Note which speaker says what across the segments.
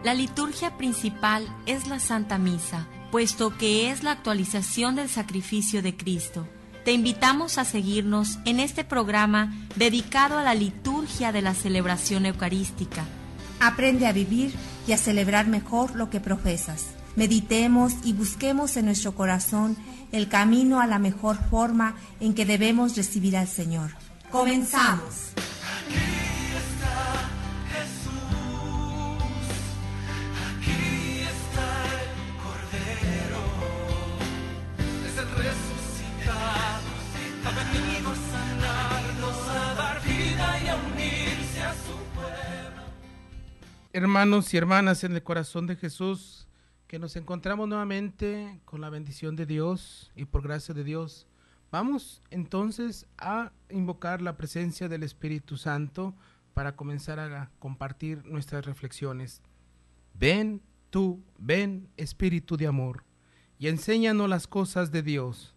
Speaker 1: La liturgia principal es la Santa Misa, puesto que es la actualización del sacrificio de Cristo. Te invitamos a seguirnos en este programa dedicado a la liturgia de la celebración eucarística.
Speaker 2: Aprende a vivir y a celebrar mejor lo que profesas. Meditemos y busquemos en nuestro corazón el camino a la mejor forma en que debemos recibir al Señor. ¡Comenzamos!
Speaker 3: Hermanos y hermanas en el corazón de Jesús, que nos encontramos nuevamente con la bendición de Dios y por gracia de Dios, vamos entonces a invocar la presencia del Espíritu Santo para comenzar a compartir nuestras reflexiones. Ven tú, ven Espíritu de amor, y enséñanos las cosas de Dios.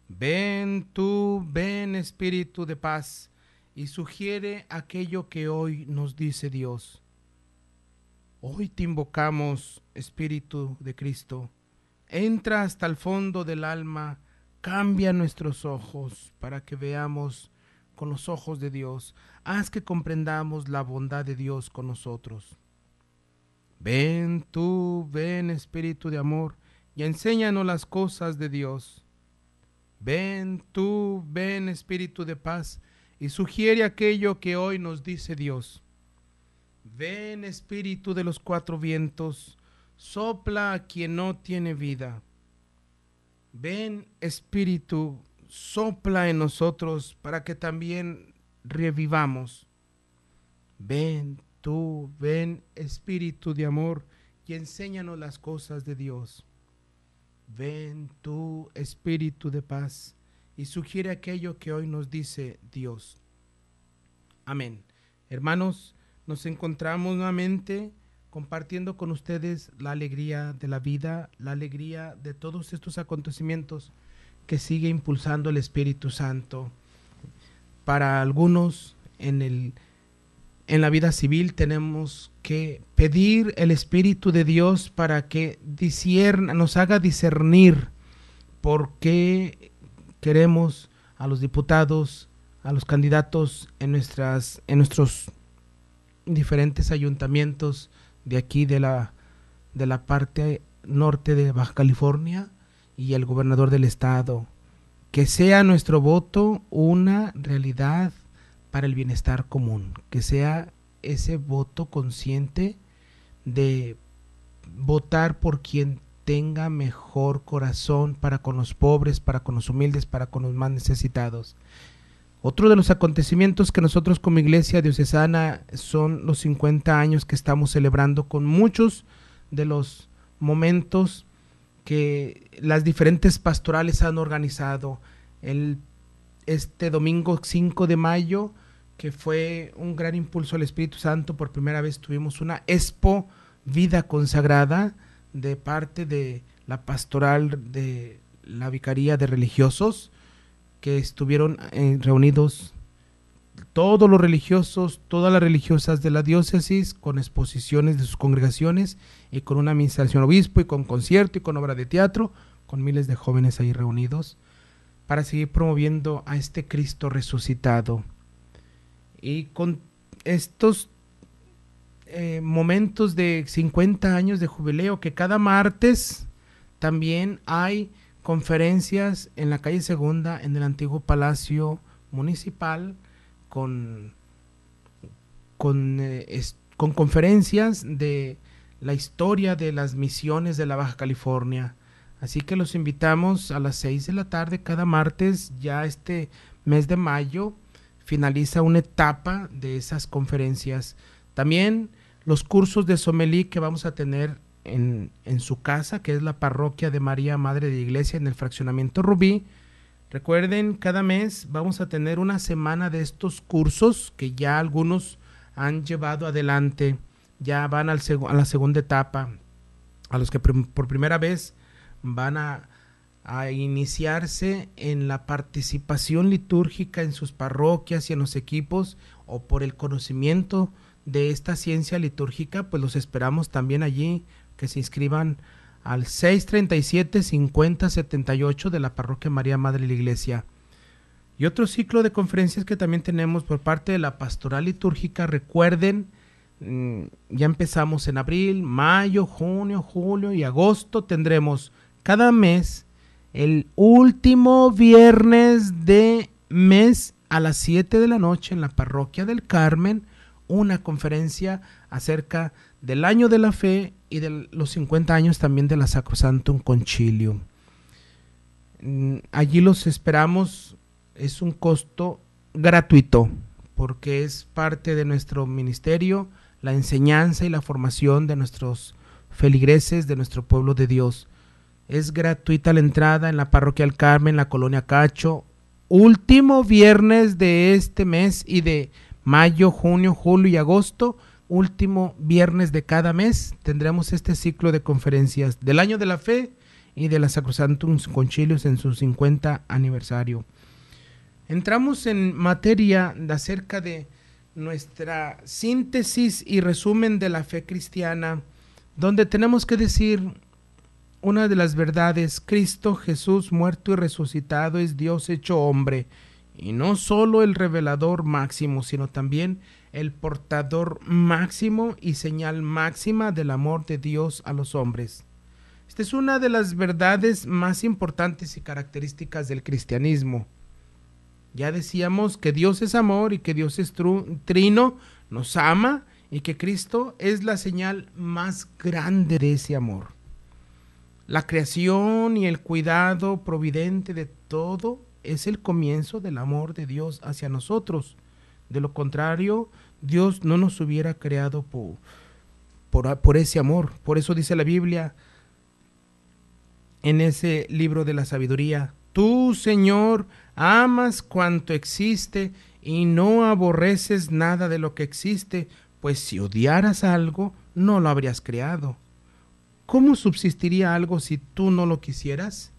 Speaker 3: Ven tú, ven Espíritu de paz, y sugiere aquello que hoy nos dice Dios. Hoy te invocamos, Espíritu de Cristo. Entra hasta el fondo del alma, cambia nuestros ojos para que veamos con los ojos de Dios. Haz que comprendamos la bondad de Dios con nosotros. Ven tú, ven Espíritu de amor, y enséñanos las cosas de Dios. Ven tú, ven Espíritu de paz, y sugiere aquello que hoy nos dice Dios. Ven Espíritu de los cuatro vientos, sopla a quien no tiene vida. Ven Espíritu, sopla en nosotros para que también revivamos. Ven tú, ven Espíritu de amor, y enséñanos las cosas de Dios. Ven tú, Espíritu de paz, y sugiere aquello que hoy nos dice Dios. Amén. Hermanos, nos encontramos nuevamente compartiendo con ustedes la alegría de la vida, la alegría de todos estos acontecimientos que sigue impulsando el Espíritu Santo. Para algunos en la vida civil tenemos que pedir el Espíritu de Dios para que nos haga discernir por qué queremos a los diputados, a los candidatos en nuestros diferentes ayuntamientos de aquí de la parte norte de Baja California y el gobernador del estado. Que sea nuestro voto una realidad para el bienestar común, que sea ese voto consciente de votar por quien tenga mejor corazón para con los pobres, para con los humildes, para con los más necesitados. Otro de los acontecimientos que nosotros como Iglesia Diocesana son los 50 años que estamos celebrando, con muchos de los momentos que las diferentes pastorales han organizado. Este domingo 5 de mayo, que fue un gran impulso al Espíritu Santo, por primera vez tuvimos una expo Vida Consagrada de parte de la pastoral de la Vicaría de Religiosos, que estuvieron reunidos todos los religiosos, todas las religiosas de la diócesis, con exposiciones de sus congregaciones y con una administración obispo y con concierto y con obra de teatro, con miles de jóvenes ahí reunidos para seguir promoviendo a este Cristo resucitado. Y con estos momentos de 50 años de jubileo, que cada martes también hay conferencias en la calle Segunda, en el antiguo Palacio Municipal, con conferencias de la historia de las misiones de la Baja California. Así que los invitamos a las 6 de la tarde cada martes. Ya este mes de mayo finaliza una etapa de esas conferencias. También los cursos de somelí que vamos a tener en su casa, que es la parroquia de María Madre de Iglesia en el fraccionamiento Rubí. Recuerden, cada mes vamos a tener una semana de estos cursos que ya algunos han llevado adelante, ya van a la segunda etapa. A los que por primera vez van a iniciarse en la participación litúrgica en sus parroquias y en los equipos, o por el conocimiento de esta ciencia litúrgica, pues los esperamos también allí, que se inscriban al 637-5078 de la Parroquia María Madre de la Iglesia. Y otro ciclo de conferencias que también tenemos por parte de la Pastoral Litúrgica. Recuerden, ya empezamos en abril, mayo, junio, julio y agosto. Tendremos cada mes el último viernes de mes a las 7 de la noche en la Parroquia del Carmen, una conferencia acerca del año de la fe y de los 50 años también de la Sacrosanctum Concilium. Allí los esperamos. Es un costo gratuito porque es parte de nuestro ministerio, la enseñanza y la formación de nuestros feligreses, de nuestro pueblo de Dios. Es gratuita la entrada en la Parroquia del Carmen, la Colonia Cacho, último viernes de este mes y de mayo, junio, julio y agosto, último viernes de cada mes, tendremos este ciclo de conferencias del Año de la Fe y de la Sacrosanctum Concilium en su 50 aniversario. Entramos en materia acerca de nuestra síntesis y resumen de la fe cristiana, donde tenemos que decir una de las verdades: Cristo Jesús muerto y resucitado es Dios hecho hombre, y no solo el revelador máximo, sino también el portador máximo y señal máxima del amor de Dios a los hombres. Esta es una de las verdades más importantes y características del cristianismo. Ya decíamos que Dios es amor y que Dios es trino, nos ama, y que Cristo es la señal más grande de ese amor. La creación y el cuidado providente de todo es el comienzo del amor de Dios hacia nosotros. De lo contrario, Dios no nos hubiera creado por ese amor. Por eso dice la Biblia en ese libro de la sabiduría: tú, Señor, amas cuanto existe y no aborreces nada de lo que existe, pues si odiaras algo, no lo habrías creado. ¿Cómo subsistiría algo si tú no lo quisieras?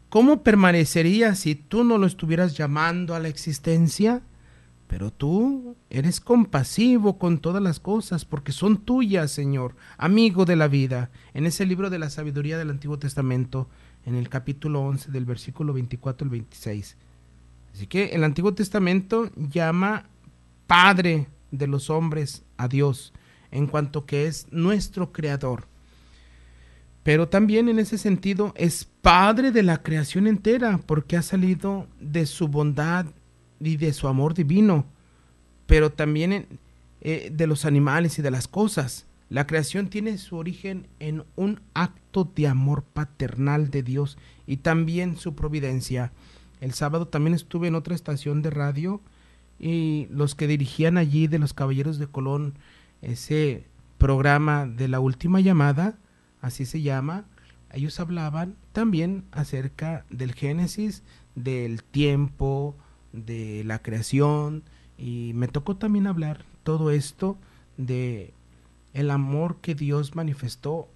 Speaker 3: ¿Cómo permanecería si tú no lo estuvieras llamando a la existencia? Pero tú eres compasivo con todas las cosas, porque son tuyas, Señor, amigo de la vida. En ese libro de la sabiduría del Antiguo Testamento, en el capítulo 11, del versículo 24 al 26. Así que el Antiguo Testamento llama Padre de los hombres a Dios, en cuanto que es nuestro Creador. Pero también en ese sentido es Padre de la creación entera, porque ha salido de su bondad y de su amor divino, pero también de los animales y de las cosas. La creación tiene su origen en un acto de amor paternal de Dios y también su providencia. El sábado también estuve en otra estación de radio y los que dirigían allí de los Caballeros de Colón, ese programa de La Última Llamada, así se llama, ellos hablaban también acerca del Génesis, del tiempo, de la creación, y me tocó también hablar todo esto de el amor que Dios manifestó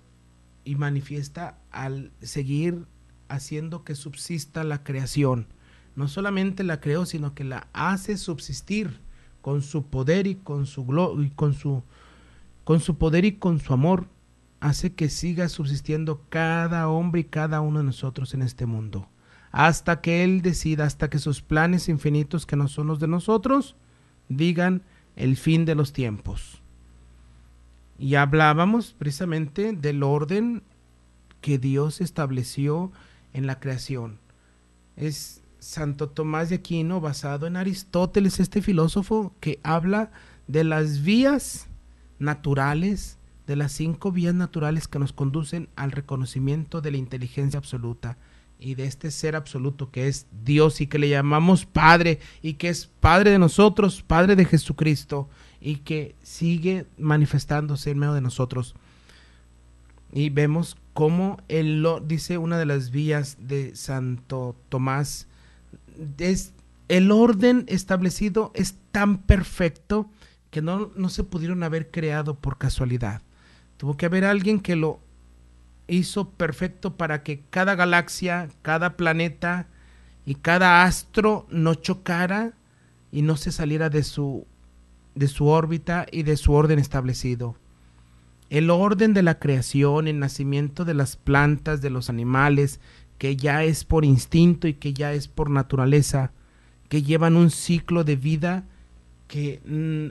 Speaker 3: y manifiesta al seguir haciendo que subsista la creación. No solamente la creó, sino que la hace subsistir con su poder y con su poder y con su amor. Hace que siga subsistiendo cada hombre y cada uno de nosotros en este mundo, hasta que Él decida, hasta que sus planes infinitos, que no son los de nosotros, digan el fin de los tiempos. Y hablábamos precisamente del orden que Dios estableció en la creación. Es Santo Tomás de Aquino, basado en Aristóteles, este filósofo, que habla de las vías naturales, de las 5 vías naturales que nos conducen al reconocimiento de la inteligencia absoluta y de este ser absoluto que es Dios y que le llamamos Padre y que es Padre de nosotros, Padre de Jesucristo, y que sigue manifestándose en medio de nosotros. Y vemos cómo él dice, una de las vías de Santo Tomás, es el orden establecido es tan perfecto que no se pudieron haber creado por casualidad. Tuvo que haber alguien que lo hizo perfecto para que cada galaxia, cada planeta y cada astro no chocara y no se saliera de su de su órbita y de su orden establecido. El orden de la creación, el nacimiento de las plantas, de los animales, que ya es por instinto y que ya es por naturaleza, que llevan un ciclo de vida que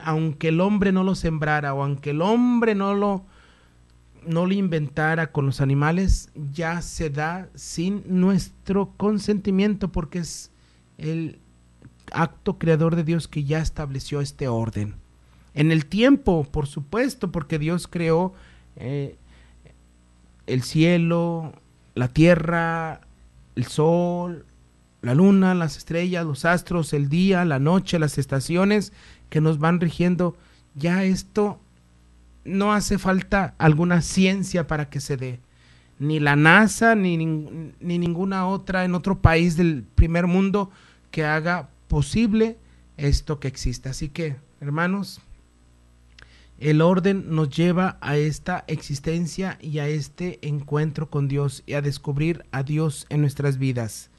Speaker 3: aunque el hombre no lo sembrara o aunque el hombre no lo inventara con los animales, ya se da sin nuestro consentimiento, porque es el acto creador de Dios que ya estableció este orden. En el tiempo, por supuesto, porque Dios creó el cielo, la tierra, el sol, la luna, las estrellas, los astros, el día, la noche, las estaciones que nos van rigiendo. Ya esto no hace falta alguna ciencia para que se dé. Ni la NASA, ni ninguna otra en otro país del primer mundo que haga posible esto que existe. Así que, hermanos, el orden nos lleva a esta existencia y a este encuentro con Dios y a descubrir a Dios en nuestras vidas.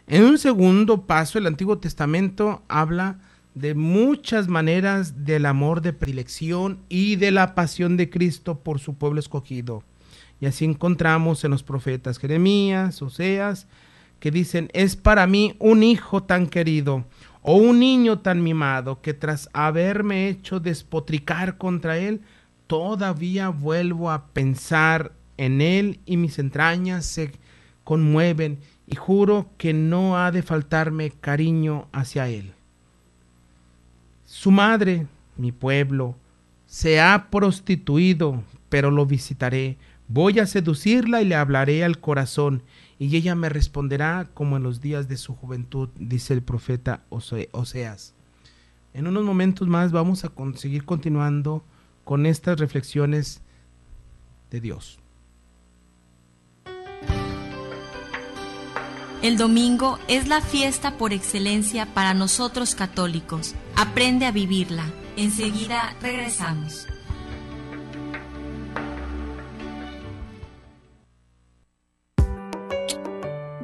Speaker 3: En un segundo paso, el Antiguo Testamento habla de muchas maneras del amor de predilección y de la pasión de Cristo por su pueblo escogido. Y así encontramos en los profetas Jeremías, Oseas, que dicen: es para mí un hijo tan querido, o un niño tan mimado, que tras haberme hecho despotricar contra él, todavía vuelvo a pensar en él y mis entrañas se conmueven y juro que no ha de faltarme cariño hacia él. Su madre, mi pueblo, se ha prostituido, pero lo visitaré. Voy a seducirla y le hablaré al corazón, y ella me responderá como en los días de su juventud, dice el profeta Oseas. En unos momentos más vamos a seguir continuando con estas reflexiones de Dios.
Speaker 1: El domingo es la fiesta por excelencia para nosotros católicos. Aprende a vivirla. Enseguida regresamos.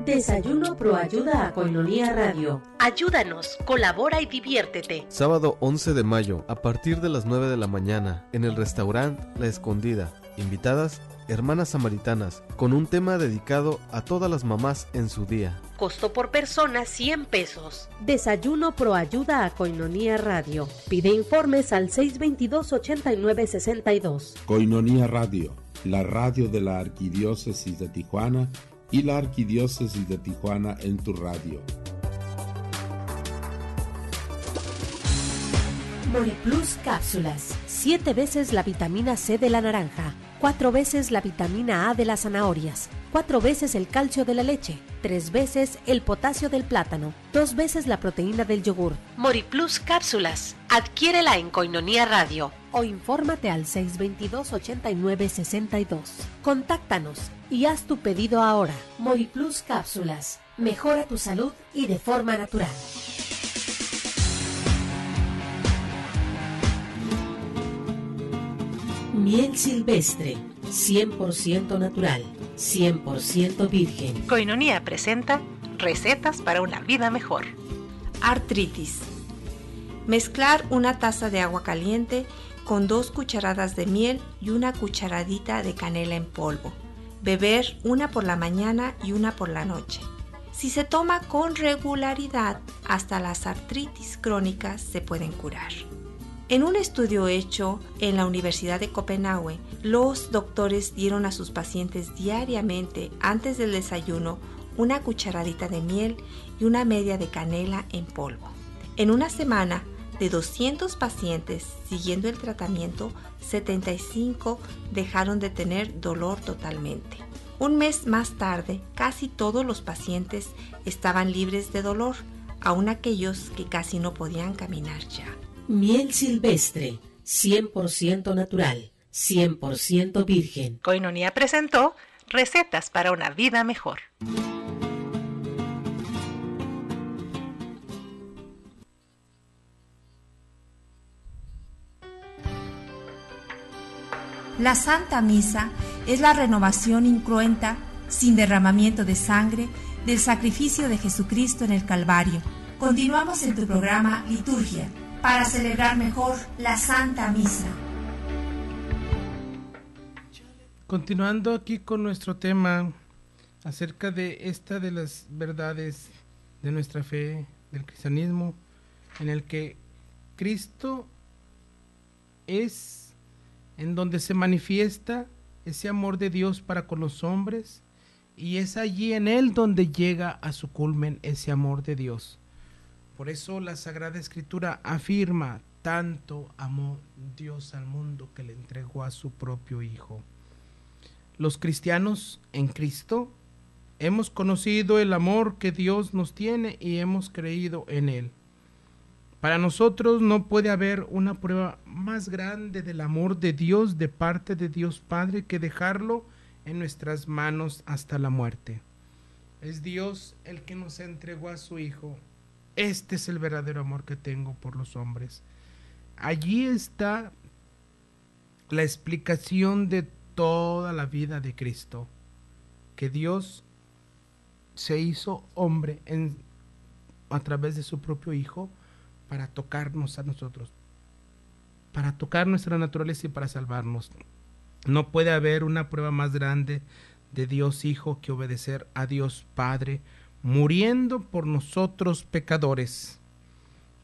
Speaker 4: Desayuno Proayuda a Koinonia Radio. Ayúdanos, colabora y diviértete.
Speaker 5: Sábado 11 de mayo, a partir de las 9 de la mañana, en el restaurante La Escondida. Invitadas, hermanas samaritanas, con un tema dedicado a todas las mamás en su día.
Speaker 4: Costo por persona 100 pesos. Desayuno Proayuda a Koinonia Radio. Pide informes al 622-8962.
Speaker 6: Koinonia Radio, la radio de la Arquidiócesis de Tijuana y la Arquidiócesis de Tijuana en tu radio.
Speaker 4: Moriplus cápsulas. 7 veces la vitamina C de la naranja, 4 veces la vitamina A de las zanahorias, 4 veces el calcio de la leche, 3 veces el potasio del plátano, 2 veces la proteína del yogur. Moriplus cápsulas. Adquiérela en Koinonia Radio o infórmate al 622-8962. Contáctanos y haz tu pedido ahora. Moriplus cápsulas. Mejora tu salud y de forma natural. Miel silvestre, 100% natural, 100% virgen.
Speaker 7: Koinonia presenta recetas para una vida mejor.
Speaker 2: Artritis. Mezclar una taza de agua caliente con 2 cucharadas de miel y una cucharadita de canela en polvo. Beber una por la mañana y una por la noche. Si se toma con regularidad, hasta las artritis crónicas se pueden curar. En un estudio hecho en la Universidad de Copenhague, los doctores dieron a sus pacientes diariamente, antes del desayuno, una cucharadita de miel y una media de canela en polvo. En una semana, de 200 pacientes siguiendo el tratamiento, 75 dejaron de tener dolor totalmente. Un mes más tarde, casi todos los pacientes estaban libres de dolor, aun aquellos que casi no podían caminar ya.
Speaker 4: Miel silvestre, 100% natural, 100% virgen.
Speaker 7: Koinonia presentó recetas para una vida mejor.
Speaker 2: La Santa Misa es la renovación incruenta, sin derramamiento de sangre, del sacrificio de Jesucristo en el Calvario. Continuamos en tu programa Liturgia. para celebrar mejor la Santa Misa.
Speaker 3: Continuando aquí con nuestro tema acerca de esta de las verdades de nuestra fe, del cristianismo, en el que Cristo es en donde se manifiesta ese amor de Dios para con los hombres, y es allí en Él donde llega a su culmen ese amor de Dios. Por eso la Sagrada Escritura afirma: tanto amó Dios al mundo que le entregó a su propio Hijo. Los cristianos en Cristo hemos conocido el amor que Dios nos tiene y hemos creído en Él. Para nosotros no puede haber una prueba más grande del amor de Dios de parte de Dios Padre que dejarlo en nuestras manos hasta la muerte. Es Dios el que nos entregó a su Hijo. Este es el verdadero amor que tengo por los hombres. Allí está la explicación de toda la vida de Cristo, que Dios se hizo hombre a través de su propio Hijo para tocarnos a nosotros, para tocar nuestra naturaleza y para salvarnos. No puede haber una prueba más grande de Dios Hijo que obedecer a Dios Padre, muriendo por nosotros pecadores.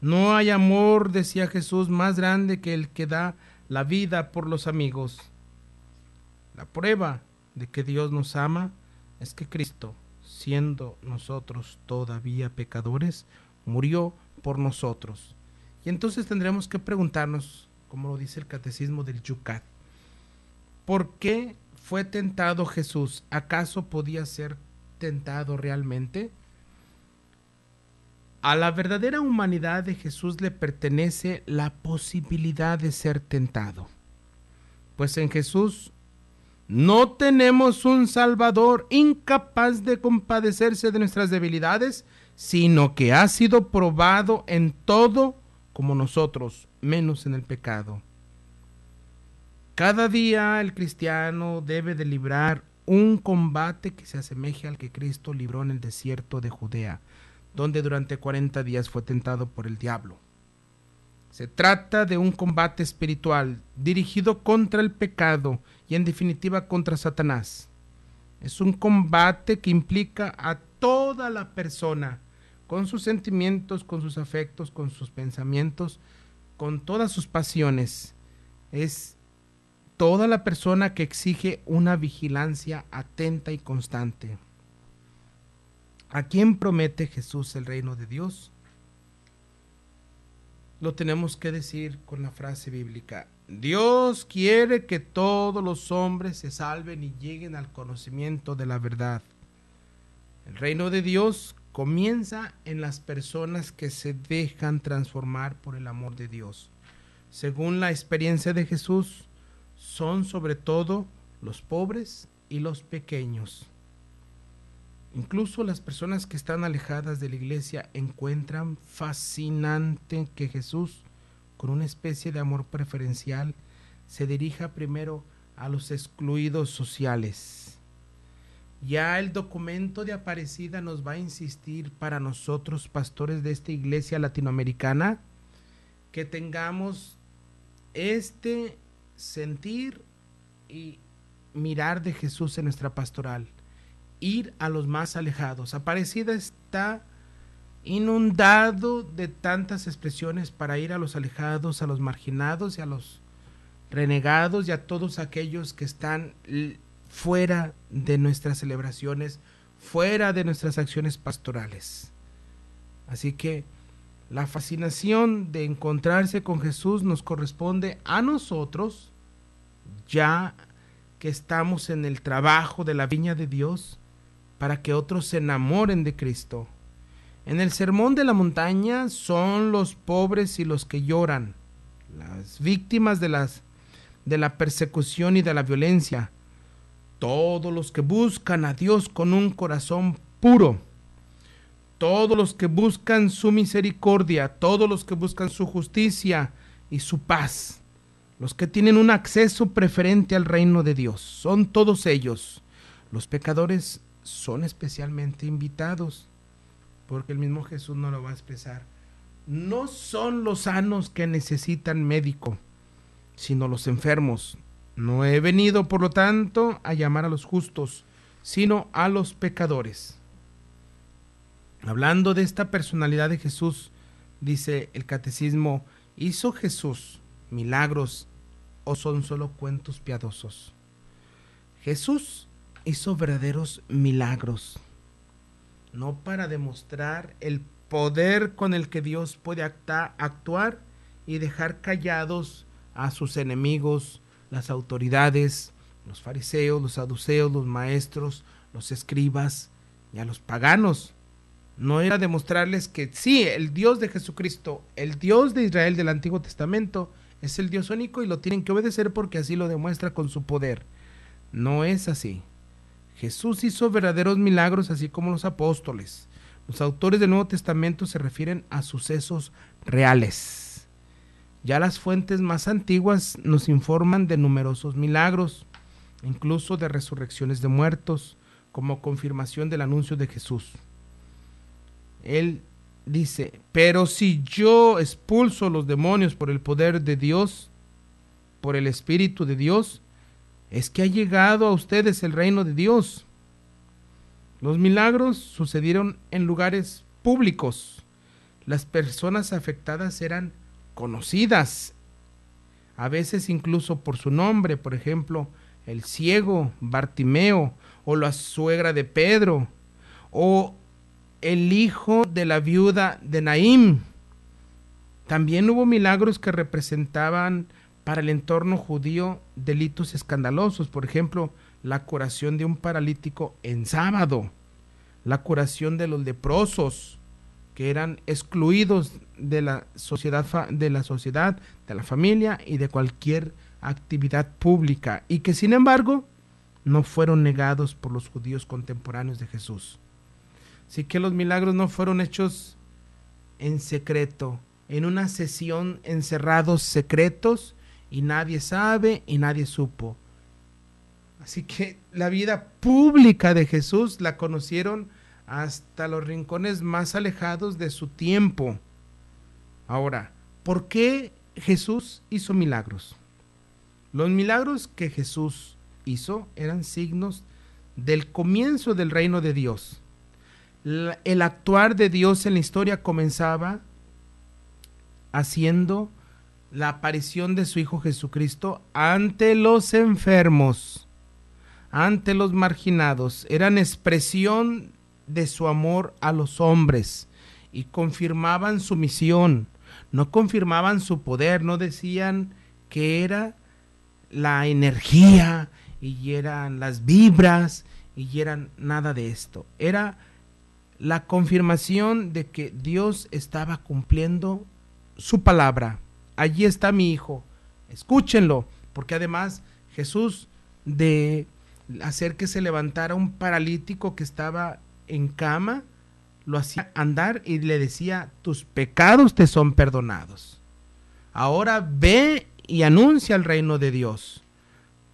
Speaker 3: No hay amor, decía Jesús, más grande que el que da la vida por los amigos. La prueba de que Dios nos ama es que Cristo, siendo nosotros todavía pecadores, murió por nosotros. Y entonces tendremos que preguntarnos, como lo dice el Catecismo del Yucat, ¿por qué fue tentado Jesús? ¿Acaso podía ser tentado realmente? A la verdadera humanidad de Jesús le pertenece la posibilidad de ser tentado, pues en Jesús no tenemos un Salvador incapaz de compadecerse de nuestras debilidades, sino que ha sido probado en todo como nosotros, menos en el pecado. Cada día el cristiano debe de librar un combate que se asemeje al que Cristo libró en el desierto de Judea, donde durante 40 días fue tentado por el diablo. Se trata de un combate espiritual dirigido contra el pecado y en definitiva contra Satanás. Es un combate que implica a toda la persona, con sus sentimientos, con sus afectos, con sus pensamientos, con todas sus pasiones. Es toda la persona que exige una vigilancia atenta y constante. ¿A quién promete Jesús el reino de Dios? Lo tenemos que decir con la frase bíblica: Dios quiere que todos los hombres se salven y lleguen al conocimiento de la verdad. El reino de Dios comienza en las personas que se dejan transformar por el amor de Dios. Según la experiencia de Jesús, son sobre todo los pobres y los pequeños. Incluso las personas que están alejadas de la iglesia encuentran fascinante que Jesús, con una especie de amor preferencial, se dirija primero a los excluidos sociales. Ya el documento de Aparecida nos va a insistir para nosotros, pastores de esta iglesia latinoamericana, que tengamos este sentir y mirar de Jesús en nuestra pastoral, ir a los más alejados. Aparecida está inundado de tantas expresiones para ir a los alejados, a los marginados y a los renegados y a todos aquellos que están fuera de nuestras celebraciones, fuera de nuestras acciones pastorales. Así que la fascinación de encontrarse con Jesús nos corresponde a nosotros, ya que estamos en el trabajo de la viña de Dios, para que otros se enamoren de Cristo. En el Sermón de la Montaña son los pobres y los que lloran, las víctimas de la persecución y de la violencia, todos los que buscan a Dios con un corazón puro, todos los que buscan su misericordia, todos los que buscan su justicia y su paz, los que tienen un acceso preferente al reino de Dios, son todos ellos. Los pecadores son especialmente invitados, porque el mismo Jesús nos lo va a expresar. no son los sanos que necesitan médico, sino los enfermos. No he venido, por lo tanto, a llamar a los justos, sino a los pecadores. Hablando de esta personalidad de Jesús, dice el catecismo, ¿hizo Jesús milagros o son solo cuentos piadosos? Jesús hizo verdaderos milagros, no para demostrar el poder con el que Dios puede actuar y dejar callados a sus enemigos, las autoridades, los fariseos, los saduceos, los maestros, los escribas y a los paganos. No era demostrarles que sí, el Dios de Jesucristo, el Dios de Israel del Antiguo Testamento, es el Dios único y lo tienen que obedecer porque así lo demuestra con su poder. No es así. Jesús hizo verdaderos milagros así como los apóstoles. Los autores del Nuevo Testamento se refieren a sucesos reales. Ya las fuentes más antiguas nos informan de numerosos milagros, incluso de resurrecciones de muertos, como confirmación del anuncio de Jesús. Él dice, pero si yo expulso los demonios por el poder de Dios, por el Espíritu de Dios, es que ha llegado a ustedes el reino de Dios. Los milagros sucedieron en lugares públicos. Las personas afectadas eran conocidas, a veces incluso por su nombre, por ejemplo, el ciego Bartimeo, o la suegra de Pedro, o el hijo de la viuda de Naín. También hubo milagros que representaban para el entorno judío delitos escandalosos, por ejemplo, la curación de un paralítico en sábado, la curación de los leprosos, que eran excluidos de la sociedad, de la familia y de cualquier actividad pública, y que sin embargo no fueron negados por los judíos contemporáneos de Jesús. Así que los milagros no fueron hechos en secreto, en una sesión encerrados secretos, y nadie sabe y nadie supo. Así que la vida pública de Jesús la conocieron hasta los rincones más alejados de su tiempo. Ahora, ¿por qué Jesús hizo milagros? Los milagros que Jesús hizo eran signos del comienzo del reino de Dios. El actuar de Dios en la historia comenzaba haciendo la aparición de su Hijo Jesucristo ante los enfermos, ante los marginados. Eran expresión de su amor a los hombres y confirmaban su misión, no confirmaban su poder, no decían que era la energía y eran las vibras y eran nada de esto. Era la confirmación de que Dios estaba cumpliendo su palabra. Allí está mi hijo, escúchenlo, porque además Jesús, de hacer que se levantara un paralítico que estaba en cama, lo hacía andar y le decía, tus pecados te son perdonados. Ahora ve y anuncia el reino de Dios.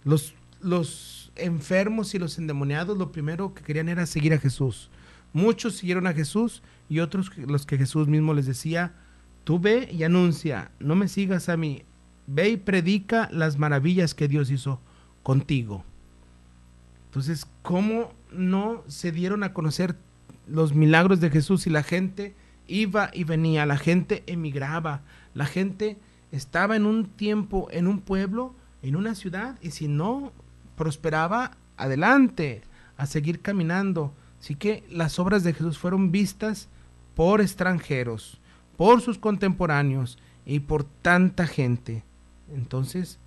Speaker 3: Los enfermos y los endemoniados lo primero que querían era seguir a Jesús. Muchos siguieron a Jesús y otros, los que Jesús mismo les decía, tú ve y anuncia, no me sigas a mí, ve y predica las maravillas que Dios hizo contigo. Entonces, ¿cómo no se dieron a conocer los milagros de Jesús? Y la gente iba y venía, la gente emigraba, la gente estaba en un tiempo, en un pueblo, en una ciudad, y si no prosperaba, adelante, a seguir caminando. Así que las obras de Jesús fueron vistas por extranjeros, por sus contemporáneos y por tanta gente. Entonces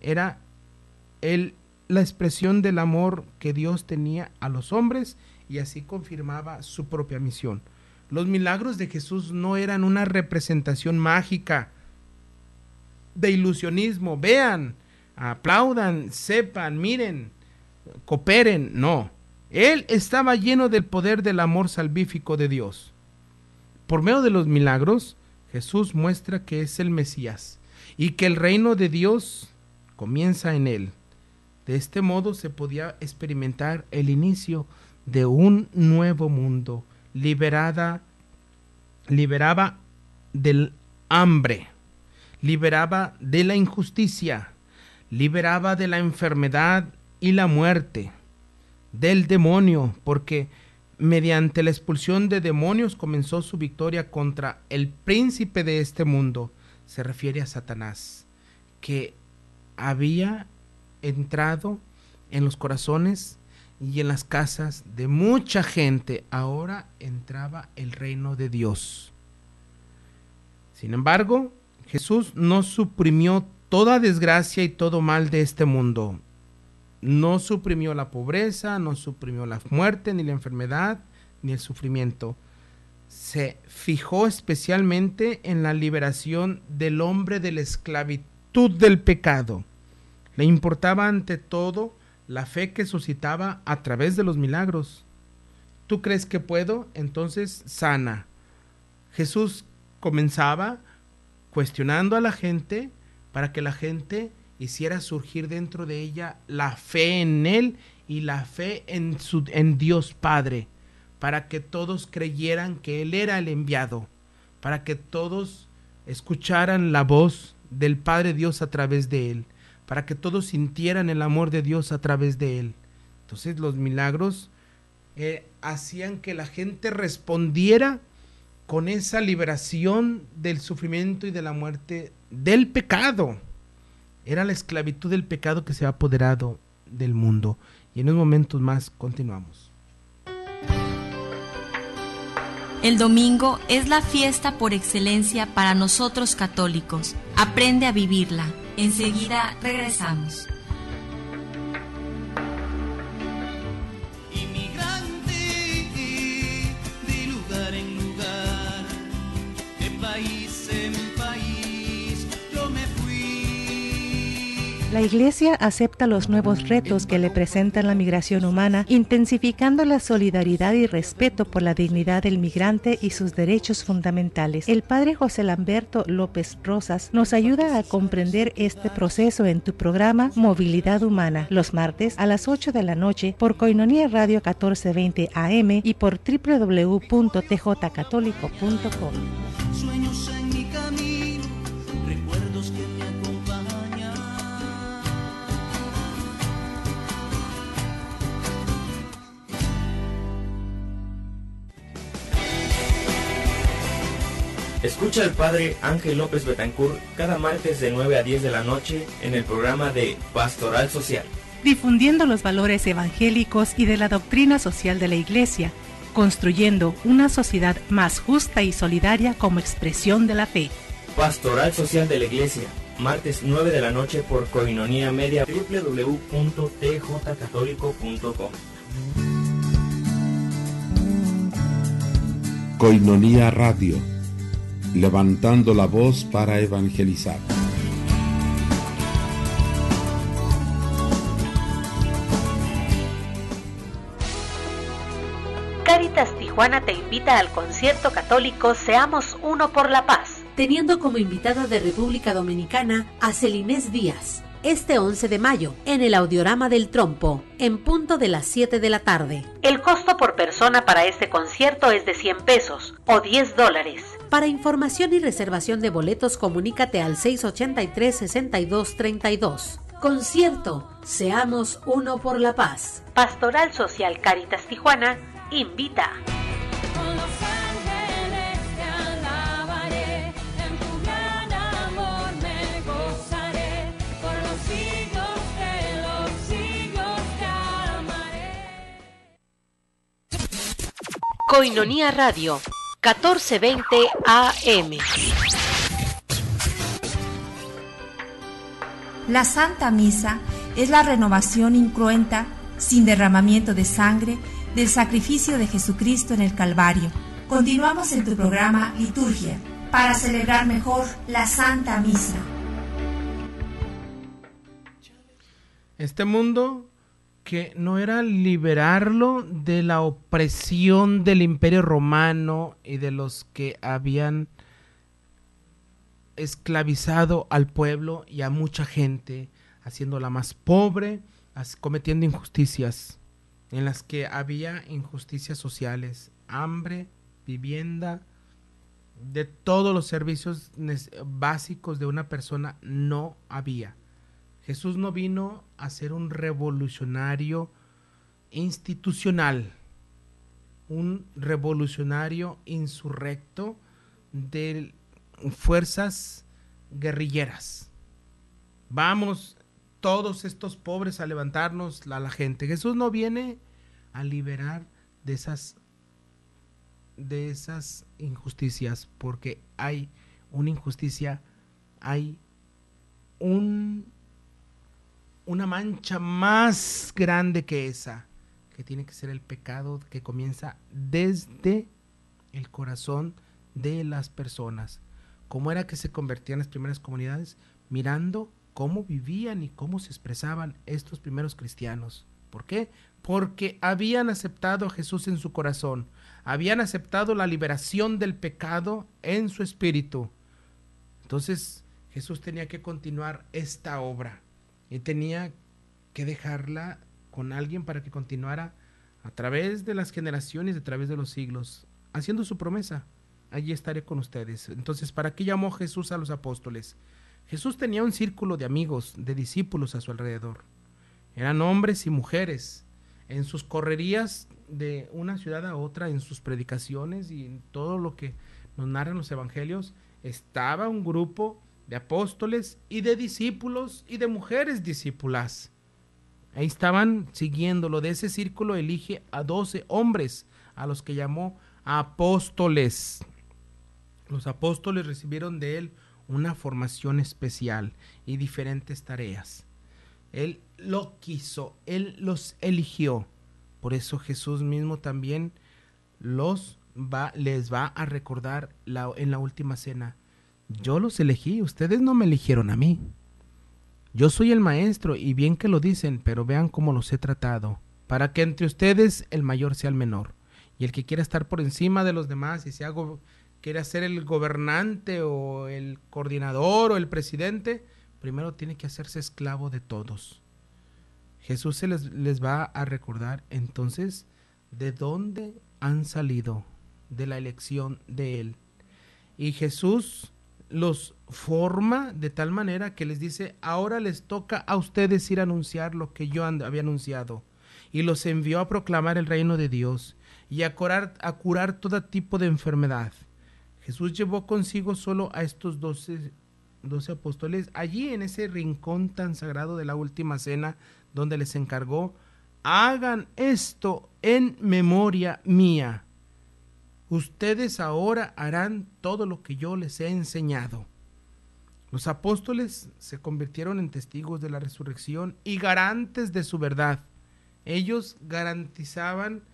Speaker 3: era la expresión del amor que Dios tenía a los hombres, y así confirmaba su propia misión. Los milagros de Jesús no eran una representación mágica de ilusionismo. Vean, aplaudan, sepan, miren, cooperen. No, Él estaba lleno del poder del amor salvífico de Dios. Por medio de los milagros, Jesús muestra que es el Mesías y que el reino de Dios comienza en Él. De este modo se podía experimentar el inicio de un nuevo mundo, liberaba del hambre, liberaba de la injusticia, liberaba de la enfermedad y la muerte, del demonio, porque mediante la expulsión de demonios comenzó su victoria contra el príncipe de este mundo. Se refiere a Satanás, que había entrado en los corazones y en las casas de mucha gente. Ahora entraba el reino de Dios. Sin embargo, Jesús no suprimió toda desgracia y todo mal de este mundo. No suprimió la pobreza, no suprimió la muerte, ni la enfermedad, ni el sufrimiento. Se fijó especialmente en la liberación del hombre de la esclavitud del pecado. Le importaba ante todo la fe que suscitaba a través de los milagros. ¿Tú crees que puedo? Entonces sana. Jesús comenzaba cuestionando a la gente para que la gente hiciera surgir dentro de ella la fe en Él y la fe en Dios Padre, para que todos creyeran que Él era el enviado, para que todos escucharan la voz del Padre Dios a través de Él, para que todos sintieran el amor de Dios a través de Él. Entonces los milagros hacían que la gente respondiera con esa liberación del sufrimiento y de la muerte del pecado. Era la esclavitud del pecado que se ha apoderado del mundo. Y en unos momentos más continuamos.
Speaker 1: El domingo es la fiesta por excelencia para nosotros católicos. Aprende a vivirla. Enseguida regresamos.
Speaker 8: La Iglesia acepta los nuevos retos que le presentan la migración humana, intensificando la solidaridad y respeto por la dignidad del migrante y sus derechos fundamentales. El Padre José Lamberto López Rosas nos ayuda a comprender este proceso en tu programa Movilidad Humana, los martes a las 8 de la noche por Koinonia Radio 1420 AM y por www.tjcatólico.com.
Speaker 9: Sueños en mi camino, recuerdos que me acompañan.
Speaker 10: Escucha al Padre Ángel López Betancourt cada martes de 9 a 10 de la noche en el programa de Pastoral Social,
Speaker 8: difundiendo los valores evangélicos y de la doctrina social de la Iglesia, construyendo una sociedad más justa y solidaria como expresión de la fe.
Speaker 10: Pastoral Social de la Iglesia, martes 9 de la noche por Koinonia Media, www.tjcatólico.com.
Speaker 6: Koinonia Radio, levantando la voz para evangelizar.
Speaker 4: Cáritas Tijuana te invita al concierto católico Seamos Uno por la Paz, teniendo como invitada de República Dominicana a Celinés Díaz. Este 11 de mayo, en el Audiorama del Trompo, en punto de las 7 de la tarde. El costo por persona para este concierto es de 100 pesos o $10. Para información y reservación de boletos, comunícate al 683-6232. Concierto Seamos Uno por la Paz. Pastoral Social Cáritas Tijuana invita. Koinonia Radio, 1420 AM.
Speaker 2: La Santa Misa es la renovación incruenta, sin derramamiento de sangre, del sacrificio de Jesucristo en el Calvario. Continuamos en tu programa Liturgia, para celebrar mejor la Santa Misa.
Speaker 3: Este mundo que no era liberarlo de la opresión del Imperio Romano y de los que habían esclavizado al pueblo y a mucha gente, haciéndola más pobre, cometiendo injusticias, en las que había injusticias sociales, hambre, vivienda, de todos los servicios básicos de una persona no había. Jesús no vino a ser un revolucionario institucional, un revolucionario insurrecto de fuerzas guerrilleras. Vamos todos estos pobres a levantarnos a la gente. Jesús no viene a liberar de esas injusticias, porque hay una injusticia, hay una mancha más grande que esa, que tiene que ser el pecado que comienza desde el corazón de las personas. ¿Cómo era que se convertían las primeras comunidades? Mirando cómo vivían y cómo se expresaban estos primeros cristianos. ¿Por qué? Porque habían aceptado a Jesús en su corazón, habían aceptado la liberación del pecado en su espíritu. Entonces Jesús tenía que continuar esta obra y tenía que dejarla con alguien para que continuara a través de las generaciones, a través de los siglos, haciendo su promesa: allí estaré con ustedes. Entonces, ¿para qué llamó Jesús a los apóstoles? Jesús tenía un círculo de amigos, de discípulos a su alrededor. Eran hombres y mujeres. En sus correrías de una ciudad a otra, en sus predicaciones y en todo lo que nos narran los evangelios, estaba un grupo de apóstoles y de discípulos y de mujeres discípulas. Ahí estaban siguiéndolo. De ese círculo elige a 12 hombres, a los que llamó apóstoles. Los apóstoles recibieron de él una formación especial y diferentes tareas. Él lo quiso, él los eligió. Por eso Jesús mismo también les va a recordar en la última cena: yo los elegí, ustedes no me eligieron a mí. Yo soy el maestro, y bien que lo dicen, pero vean cómo los he tratado, para que entre ustedes el mayor sea el menor, y el que quiera estar por encima de los demás y quiere ser el gobernante o el coordinador o el presidente, primero tiene que hacerse esclavo de todos. Jesús les va a recordar entonces de dónde han salido, de la elección de él. Y Jesús los forma de tal manera que les dice: ahora les toca a ustedes ir a anunciar lo que yo había anunciado. Y los envió a proclamar el reino de Dios y a curar todo tipo de enfermedad. Jesús llevó consigo solo a estos 12 apóstoles allí en ese rincón tan sagrado de la última cena, donde les encargó: hagan esto en memoria mía. Ustedes ahora harán todo lo que yo les he enseñado. Los apóstoles se convirtieron en testigos de la resurrección y garantes de su verdad. Ellos garantizaban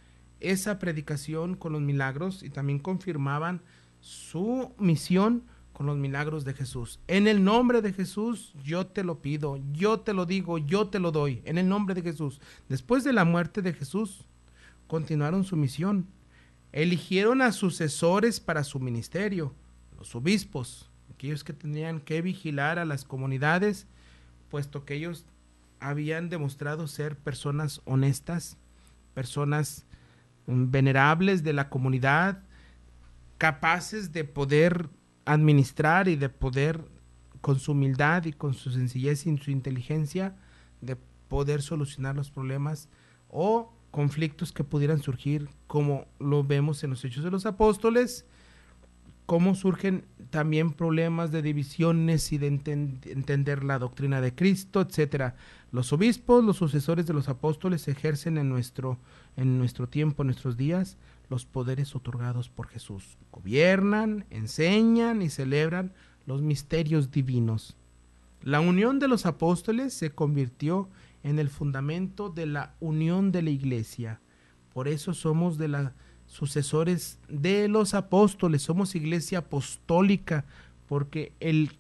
Speaker 3: esa predicación con los milagros y también confirmaban su misión con los milagros de Jesús. En el nombre de Jesús yo te lo pido, yo te lo digo, yo te lo doy, en el nombre de Jesús. Después de la muerte de Jesús, continuaron su misión. Eligieron a sucesores para su ministerio, los obispos, aquellos que tenían que vigilar a las comunidades, puesto que ellos habían demostrado ser personas honestas, personas venerables de la comunidad, capaces de poder administrar y de poder, con su humildad y con su sencillez y su inteligencia, de poder solucionar los problemas o conflictos que pudieran surgir, como lo vemos en los Hechos de los Apóstoles, cómo surgen también problemas de divisiones y de entender la doctrina de Cristo, etcétera. Los obispos, los sucesores de los apóstoles, ejercen en nuestro tiempo, en nuestros días, los poderes otorgados por Jesús. Gobiernan, enseñan y celebran los misterios divinos. La unión de los apóstoles se convirtió en el fundamento de la unión de la iglesia. Por eso somos sucesores de los apóstoles, somos iglesia apostólica, porque el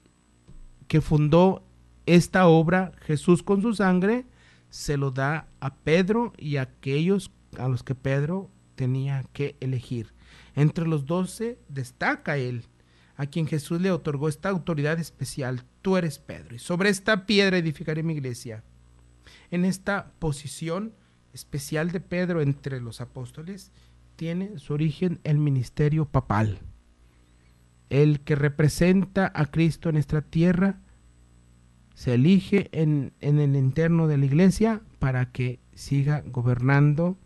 Speaker 3: que fundó esta obra, Jesús con su sangre, se lo da a Pedro y a aquellos a los que Pedro tenía que elegir. Entre los 12 destaca él, a quien Jesús le otorgó esta autoridad especial: tú eres Pedro, y sobre esta piedra edificaré mi iglesia. En esta posición especial de Pedro entre los apóstoles tiene su origen el ministerio papal. el que representa a Cristo en esta tierra, se elige en el interno de la iglesia para que siga gobernando,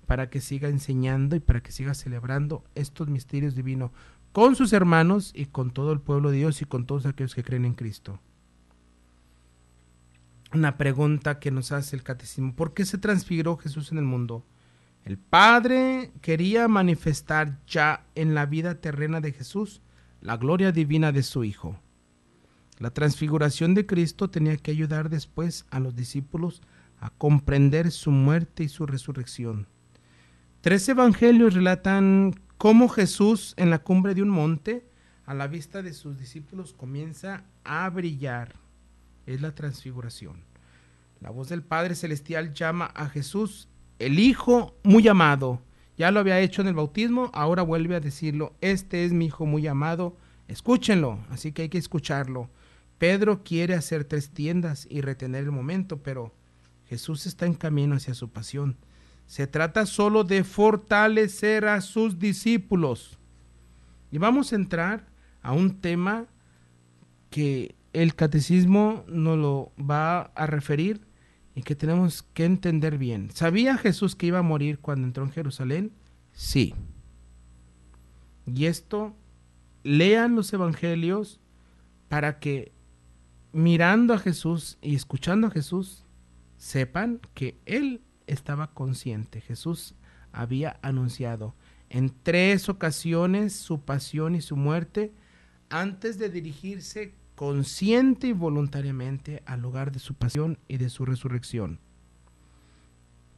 Speaker 3: para que siga enseñando y para que siga celebrando estos misterios divinos con sus hermanos y con todo el pueblo de Dios y con todos aquellos que creen en Cristo. Una pregunta que nos hace el catecismo: ¿por qué se transfiguró Jesús en el mundo? El Padre quería manifestar ya en la vida terrena de Jesús la gloria divina de su Hijo. La transfiguración de Cristo tenía que ayudar después a los discípulos a comprender su muerte y su resurrección. 3 evangelios relatan cómo Jesús en la cumbre de un monte, a la vista de sus discípulos, comienza a brillar. Es la transfiguración. La voz del Padre Celestial llama a Jesús el Hijo muy amado. Ya lo había hecho en el bautismo, ahora vuelve a decirlo: este es mi Hijo muy amado, escúchenlo. Así que hay que escucharlo. Pedro quiere hacer 3 tiendas y retener el momento, pero Jesús está en camino hacia su pasión. Se trata solo de fortalecer a sus discípulos. Y vamos a entrar a un tema que el catecismo nos lo va a referir y que tenemos que entender bien. ¿Sabía Jesús que iba a morir cuando entró en Jerusalén? Sí. Y esto, lean los evangelios para que, mirando a Jesús y escuchando a Jesús, sepan que Él estaba consciente. Jesús había anunciado en 3 ocasiones su pasión y su muerte antes de dirigirse consciente y voluntariamente al lugar de su pasión y de su resurrección.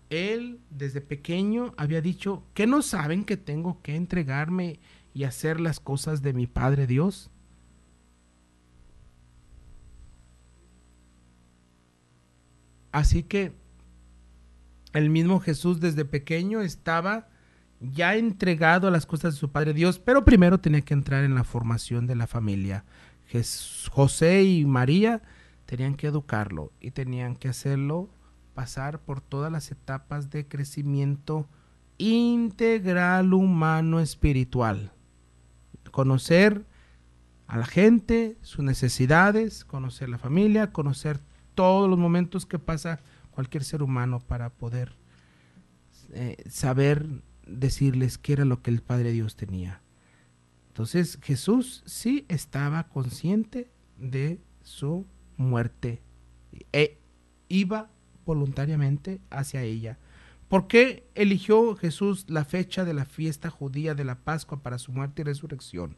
Speaker 3: Él desde pequeño había dicho: ¿qué no saben que tengo que entregarme y hacer las cosas de mi Padre Dios? Así que el mismo Jesús desde pequeño estaba ya entregado a las cosas de su Padre Dios, pero primero tenía que entrar en la formación de la familia. José y María tenían que educarlo y tenían que hacerlo pasar por todas las etapas de crecimiento integral, humano, espiritual. Conocer a la gente, sus necesidades, conocer la familia, conocer todos los momentos que pasa cualquier ser humano para poder saber decirles qué era lo que el Padre Dios tenía. Entonces Jesús sí estaba consciente de su muerte e iba voluntariamente hacia ella. ¿Por qué eligió Jesús la fecha de la fiesta judía de la Pascua para su muerte y resurrección?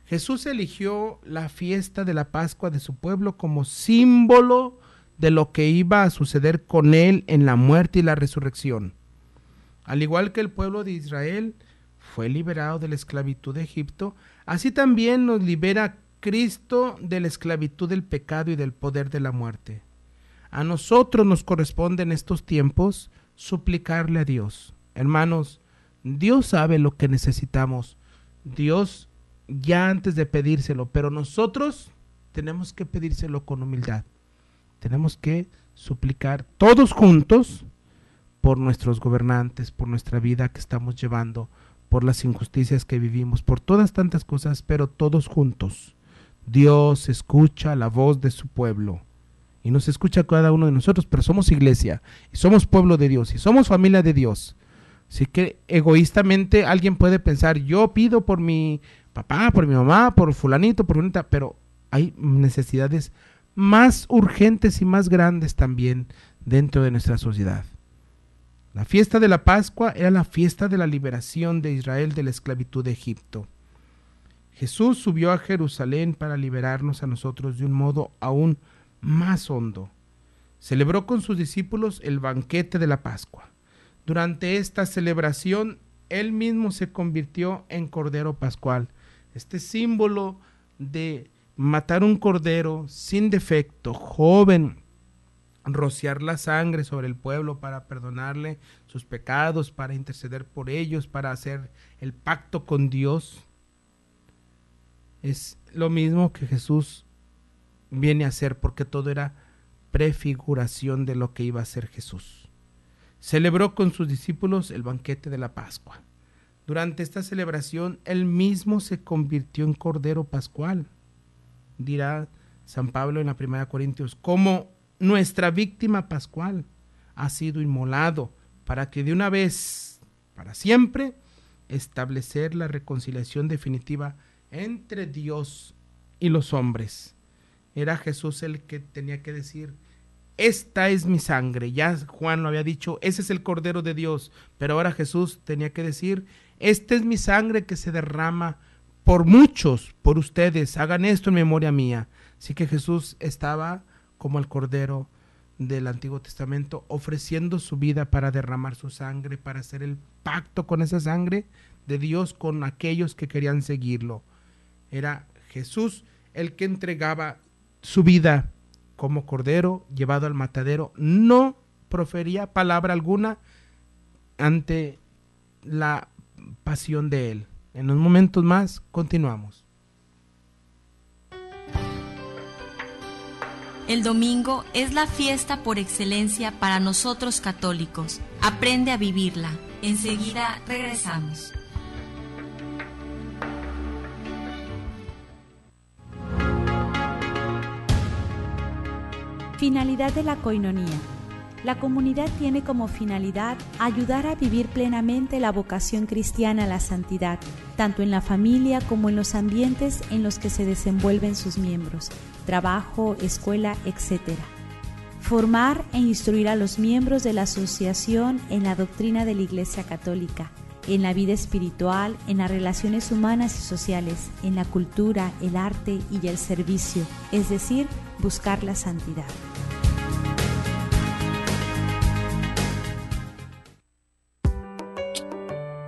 Speaker 3: Jesús eligió la fiesta de la Pascua de su pueblo como símbolo de lo que iba a suceder con él en la muerte y la resurrección. Al igual que el pueblo de Israel fue liberado de la esclavitud de Egipto, así también nos libera Cristo de la esclavitud del pecado y del poder de la muerte. A nosotros nos corresponde en estos tiempos suplicarle a Dios. Hermanos, Dios sabe lo que necesitamos. Dios ya antes de pedírselo, pero nosotros tenemos que pedírselo con humildad. Tenemos que suplicar todos juntos por nuestros gobernantes, por nuestra vida que estamos llevando, por las injusticias que vivimos, por todas tantas cosas, pero todos juntos. Dios escucha la voz de su pueblo y nos escucha a cada uno de nosotros, pero somos iglesia y somos pueblo de Dios y somos familia de Dios. Así que egoístamente alguien puede pensar: yo pido por mi papá, por mi mamá, por fulanito, por fulanita, pero hay necesidades más urgentes y más grandes también dentro de nuestra sociedad. La fiesta de la Pascua era la fiesta de la liberación de Israel de la esclavitud de Egipto. Jesús subió a Jerusalén para liberarnos a nosotros de un modo aún más hondo. Celebró con sus discípulos el banquete de la Pascua. Durante esta celebración, él mismo se convirtió en Cordero Pascual. Este símbolo de matar un cordero sin defecto, joven, rociar la sangre sobre el pueblo para perdonarle sus pecados, para interceder por ellos, para hacer el pacto con Dios. Es lo mismo que Jesús viene a hacer, porque todo era prefiguración de lo que iba a ser Jesús. Celebró con sus discípulos el banquete de la Pascua. Durante esta celebración, él mismo se convirtió en Cordero Pascual, dirá San Pablo en la 1 Corintios, como nuestra víctima pascual ha sido inmolado para que de una vez, para siempre, establecer la reconciliación definitiva entre Dios y los hombres. Era Jesús el que tenía que decir: esta es mi sangre. Ya Juan lo había dicho, ese es el Cordero de Dios, pero ahora Jesús tenía que decir: esta es mi sangre que se derrama por muchos, por ustedes, hagan esto en memoria mía. Así que Jesús estaba como el Cordero del Antiguo Testamento, ofreciendo su vida para derramar su sangre, para hacer el pacto con esa sangre de Dios con aquellos que querían seguirlo. Era Jesús el que entregaba su vida como Cordero llevado al matadero. No profería palabra alguna ante la pasión de él. En unos momentos más continuamos.
Speaker 1: El domingo es la fiesta por excelencia para nosotros católicos. Aprende a vivirla. Enseguida regresamos.
Speaker 11: Finalidad de la coinonía. La comunidad tiene como finalidad ayudar a vivir plenamente la vocación cristiana a la santidad, tanto en la familia como en los ambientes en los que se desenvuelven sus miembros, trabajo, escuela, etc. Formar e instruir a los miembros de la asociación en la doctrina de la Iglesia Católica, en la vida espiritual, en las relaciones humanas y sociales, en la cultura, el arte y el servicio, es decir, buscar la santidad.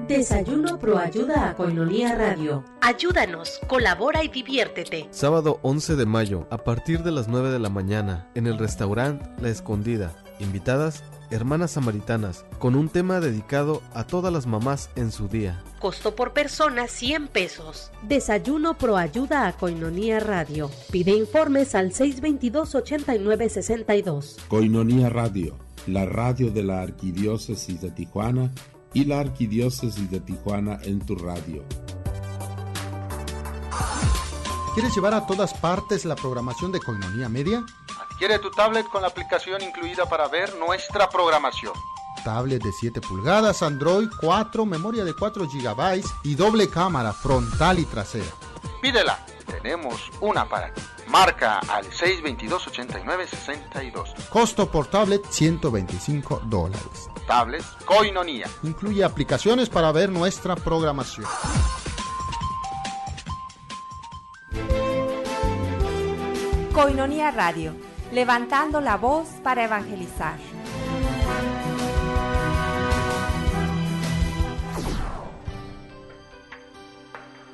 Speaker 4: Desayuno Proayuda a Koinonia Radio.
Speaker 7: Ayúdanos, colabora y diviértete.
Speaker 5: Sábado 11 de mayo, a partir de las 9 de la mañana, en el restaurante La Escondida. Invitadas, hermanas samaritanas, con un tema dedicado a todas las mamás en su día.
Speaker 7: Costo por persona 100 pesos.
Speaker 4: Desayuno Proayuda a Koinonia Radio. Pide informes al 622-8962.
Speaker 6: Koinonia Radio, la radio de la Arquidiócesis de Tijuana y la Arquidiócesis de Tijuana en tu radio.
Speaker 12: ¿Quieres llevar a todas partes la programación de Koinonia Media?
Speaker 13: Adquiere tu tablet con la aplicación incluida para ver nuestra programación.
Speaker 12: Tablet de 7 pulgadas, Android 4, memoria de 4 GB y doble cámara frontal y trasera.
Speaker 13: Pídela, tenemos una para ti. Marca al 622-8962.
Speaker 12: Costo por tablet $125.
Speaker 13: Tablet Koinonia.
Speaker 12: Incluye aplicaciones para ver nuestra programación.
Speaker 2: Koinonia Radio, levantando la voz para evangelizar.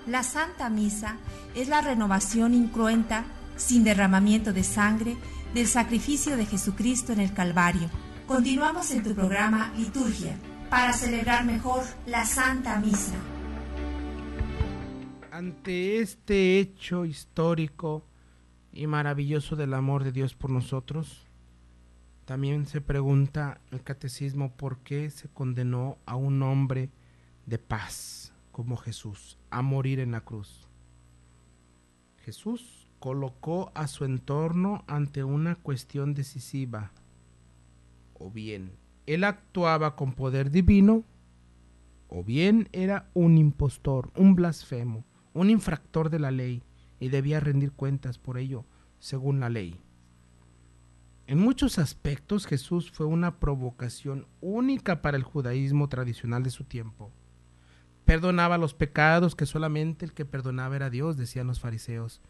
Speaker 2: La Santa Misa es la renovación incruenta, sin derramamiento de sangre, del sacrificio de Jesucristo en el Calvario. Continuamos en tu programa Liturgia, para celebrar mejor la Santa Misa.
Speaker 3: Ante este hecho histórico y maravilloso del amor de Dios por nosotros, también se pregunta el catecismo por qué se condenó a un hombre de paz como Jesús a morir en la cruz. Jesús colocó a su entorno ante una cuestión decisiva: o bien él actuaba con poder divino, o bien era un impostor, un blasfemo, un infractor de la ley, y debía rendir cuentas por ello, según la ley. En muchos aspectos, Jesús fue una provocación única para el judaísmo tradicional de su tiempo. Perdonaba los pecados que solamente el que perdonaba era Dios, decían los fariseos.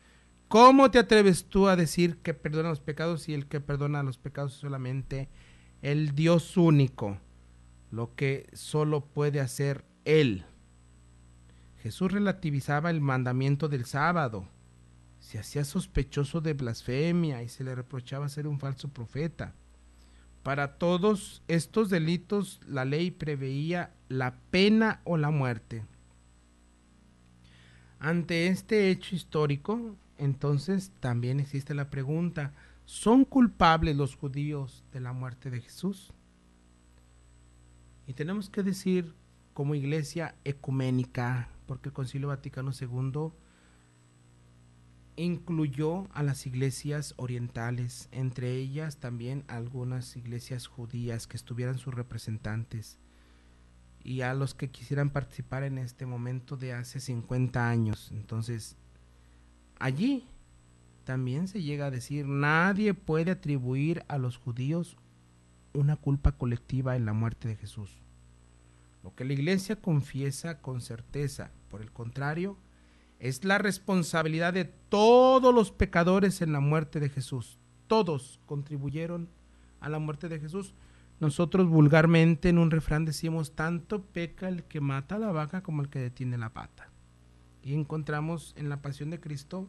Speaker 3: ¿Cómo te atreves tú a decir que perdona los pecados si el que perdona los pecados es solamente el Dios único, lo que solo puede hacer Él? Jesús relativizaba el mandamiento del sábado, se hacía sospechoso de blasfemia y se le reprochaba ser un falso profeta. Para todos estos delitos la ley preveía la pena o la muerte. Ante este hecho histórico, entonces también existe la pregunta: ¿son culpables los judíos de la muerte de Jesús? Y tenemos que decir como iglesia ecuménica, porque el Concilio Vaticano II incluyó a las iglesias orientales, entre ellas también algunas iglesias judías que estuvieran sus representantes, y a los que quisieran participar en este momento de hace 50 años. Entonces, allí también se llega a decir, nadie puede atribuir a los judíos una culpa colectiva en la muerte de Jesús. Lo que la iglesia confiesa con certeza, por el contrario, es la responsabilidad de todos los pecadores en la muerte de Jesús. Todos contribuyeron a la muerte de Jesús. Nosotros vulgarmente en un refrán decimos, tanto peca el que mata a la vaca como el que detiene la pata. Y encontramos en la pasión de Cristo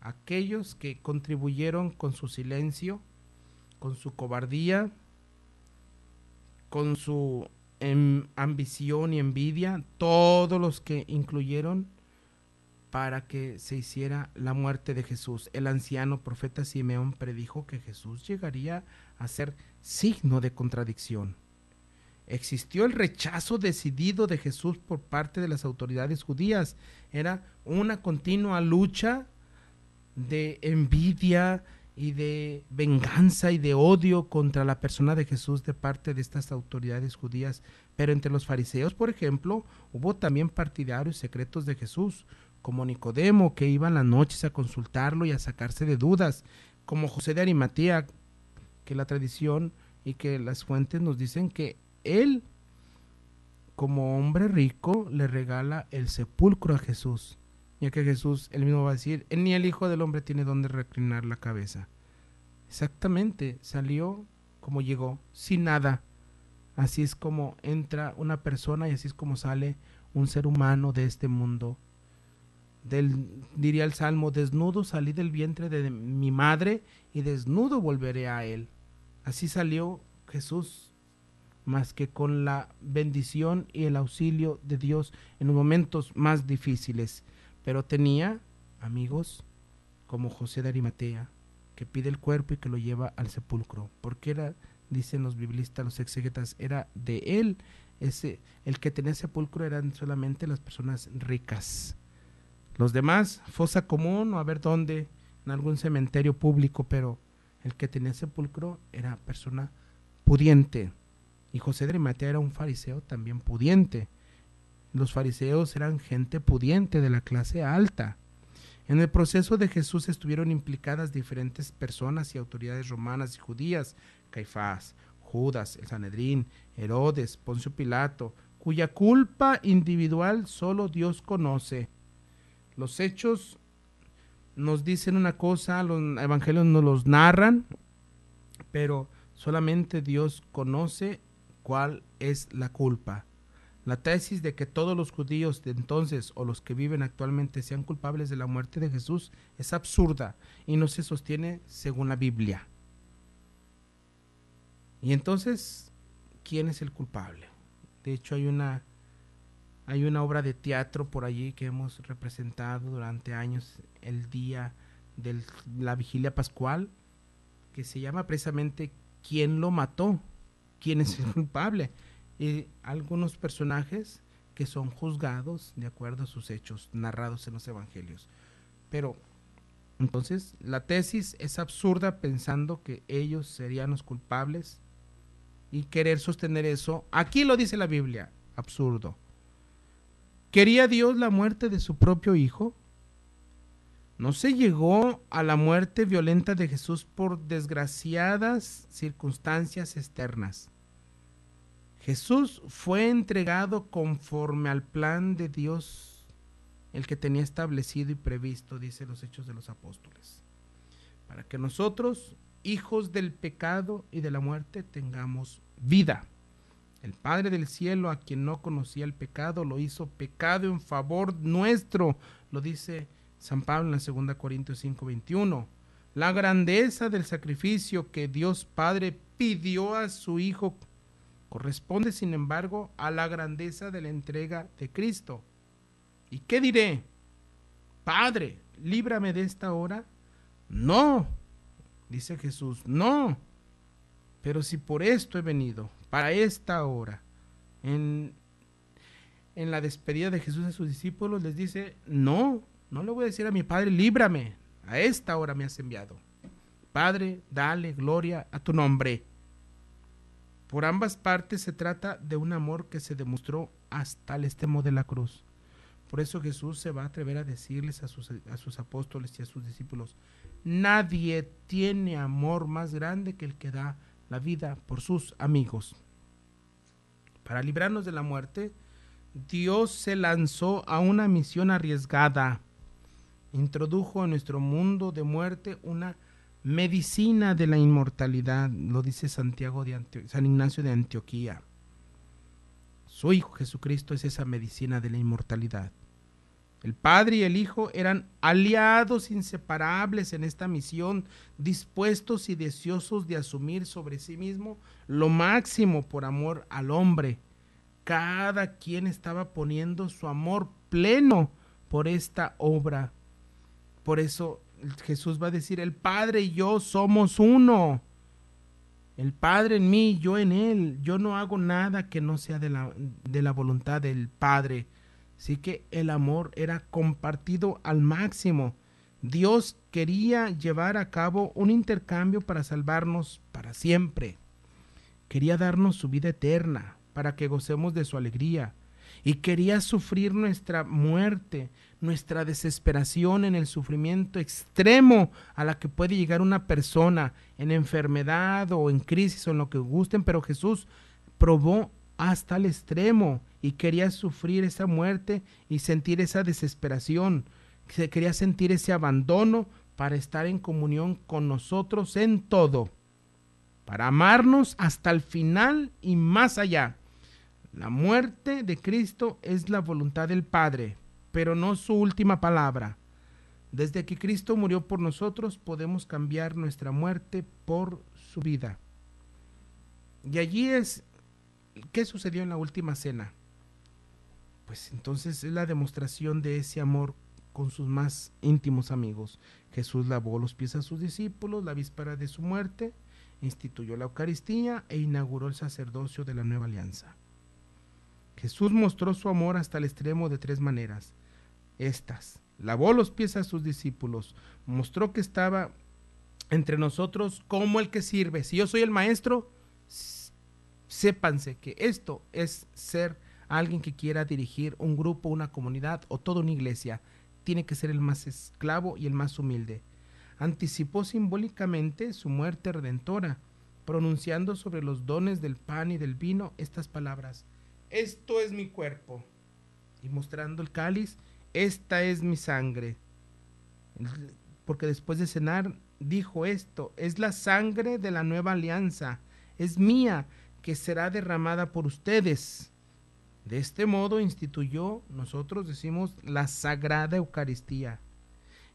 Speaker 3: aquellos que contribuyeron con su silencio, con su cobardía, con su ambición y envidia, todos los que incluyeron para que se hiciera la muerte de Jesús. El anciano profeta Simeón predijo que Jesús llegaría a ser signo de contradicción. Existió el rechazo decidido de Jesús por parte de las autoridades judías. Era una continua lucha de envidia y de venganza y de odio contra la persona de Jesús de parte de estas autoridades judías. Pero entre los fariseos, por ejemplo, hubo también partidarios secretos de Jesús, como Nicodemo, que iba en las noches a consultarlo y a sacarse de dudas, como José de Arimatea, que la tradición y que las fuentes nos dicen que él, como hombre rico, le regala el sepulcro a Jesús, ya que Jesús, él mismo va a decir, ni el Hijo del Hombre tiene donde reclinar la cabeza. Exactamente, salió como llegó, sin nada. Así es como entra una persona y así es como sale un ser humano de este mundo. Diría el Salmo, desnudo salí del vientre de mi madre y desnudo volveré a él. Así salió Jesús, más que con la bendición y el auxilio de Dios en los momentos más difíciles. Pero tenía amigos como José de Arimatea, que pide el cuerpo y que lo lleva al sepulcro, porque era, dicen los biblistas, los exegetas, era de él, el que tenía sepulcro eran solamente las personas ricas. Los demás, fosa común o a ver dónde, en algún cementerio público, pero el que tenía sepulcro era persona pudiente. Y José de Arimatea era un fariseo también pudiente. Los fariseos eran gente pudiente de la clase alta. En el proceso de Jesús estuvieron implicadas diferentes personas y autoridades romanas y judías, Caifás, Judas, el Sanedrín, Herodes, Poncio Pilato, cuya culpa individual solo Dios conoce. Los hechos nos dicen una cosa, los evangelios nos los narran, pero solamente Dios conoce cuál es la culpa. La tesis de que todos los judíos de entonces o los que viven actualmente sean culpables de la muerte de Jesús es absurda y no se sostiene según la Biblia. Y entonces, ¿quién es el culpable? De hecho, hay una obra de teatro por allí que hemos representado durante años, el día de la vigilia pascual, que se llama precisamente ¿Quién lo mató? ¿Quién es el culpable? Y algunos personajes que son juzgados de acuerdo a sus hechos narrados en los evangelios. Pero entonces la tesis es absurda pensando que ellos serían los culpables y querer sostener eso. Aquí lo dice la Biblia, absurdo. ¿Quería Dios la muerte de su propio Hijo? ¿No se llegó a la muerte violenta de Jesús por desgraciadas circunstancias externas? Jesús fue entregado conforme al plan de Dios, el que tenía establecido y previsto, dice los Hechos de los Apóstoles, para que nosotros, hijos del pecado y de la muerte, tengamos vida. El Padre del cielo, a quien no conocía el pecado, lo hizo pecado en favor nuestro, lo dice San Pablo en la 2 Corintios 5:21. La grandeza del sacrificio que Dios Padre pidió a su Hijo corresponde, sin embargo, a la grandeza de la entrega de Cristo. ¿Y qué diré? Padre, líbrame de esta hora. No, dice Jesús, no. Pero si por esto he venido, para esta hora, en en la despedida de Jesús a sus discípulos les dice, no le voy a decir a mi Padre, líbrame, a esta hora me has enviado. Padre, dale gloria a tu nombre. Por ambas partes se trata de un amor que se demostró hasta el extremo de la cruz. Por eso Jesús se va a atrever a decirles a sus apóstoles y a sus discípulos, nadie tiene amor más grande que el que da la vida por sus amigos. Para librarnos de la muerte, Dios se lanzó a una misión arriesgada. Introdujo en nuestro mundo de muerte una medicina de la inmortalidad, lo dice San Ignacio de Antioquía. Su Hijo Jesucristo es esa medicina de la inmortalidad. El Padre y el Hijo eran aliados inseparables en esta misión, dispuestos y deseosos de asumir sobre sí mismo lo máximo por amor al hombre. Cada quien estaba poniendo su amor pleno por esta obra. Por eso Jesús va a decir, el Padre y yo somos uno. El Padre en mí, yo en Él. Yo no hago nada que no sea de la voluntad del Padre. Así que el amor era compartido al máximo. Dios quería llevar a cabo un intercambio para salvarnos para siempre. Quería darnos su vida eterna para que gocemos de su alegría. Y quería sufrir nuestra muerte, nuestra desesperación en el sufrimiento extremo a la que puede llegar una persona en enfermedad o en crisis o en lo que gusten, pero Jesús probó hasta el extremo y quería sufrir esa muerte y sentir esa desesperación, quería sentir ese abandono para estar en comunión con nosotros en todo, para amarnos hasta el final y más allá. La muerte de Cristo es la voluntad del Padre, pero no su última palabra. Desde que Cristo murió por nosotros, podemos cambiar nuestra muerte por su vida. Y allí es, ¿qué sucedió en la última cena? Pues entonces es la demostración de ese amor con sus más íntimos amigos. Jesús lavó los pies a sus discípulos la víspera de su muerte, instituyó la Eucaristía e inauguró el sacerdocio de la nueva alianza. Jesús mostró su amor hasta el extremo de 3 maneras. Lavó los pies a sus discípulos, mostró que estaba entre nosotros como el que sirve. Si yo soy el maestro, sépanse que esto es ser alguien que quiera dirigir un grupo, una comunidad o toda una iglesia. Tiene que ser el más esclavo y el más humilde. Anticipó simbólicamente su muerte redentora, pronunciando sobre los dones del pan y del vino estas palabras: esto es mi cuerpo, y mostrando el cáliz, esta es mi sangre. Porque después de cenar dijo esto: es la sangre de la nueva alianza, es mía, que será derramada por ustedes. De este modo instituyó, nosotros decimos, la Sagrada Eucaristía.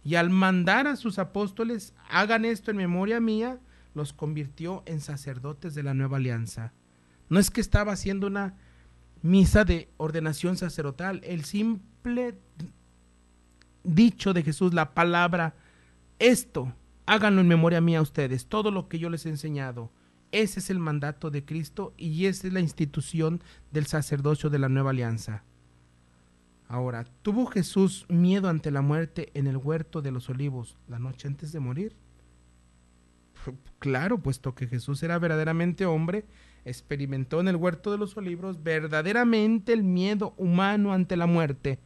Speaker 3: Y al mandar a sus apóstoles, hagan esto en memoria mía, los convirtió en sacerdotes de la nueva alianza. No es que estaba haciendo una misa de ordenación sacerdotal, el simple dicho de Jesús, la palabra, esto, háganlo en memoria mía ustedes, todo lo que yo les he enseñado. Ese es el mandato de Cristo y esa es la institución del sacerdocio de la nueva alianza. Ahora, ¿tuvo Jesús miedo ante la muerte en el huerto de los olivos la noche antes de morir? Claro, puesto que Jesús era verdaderamente hombre, experimentó en el huerto de los olivos verdaderamente el miedo humano ante la muerte.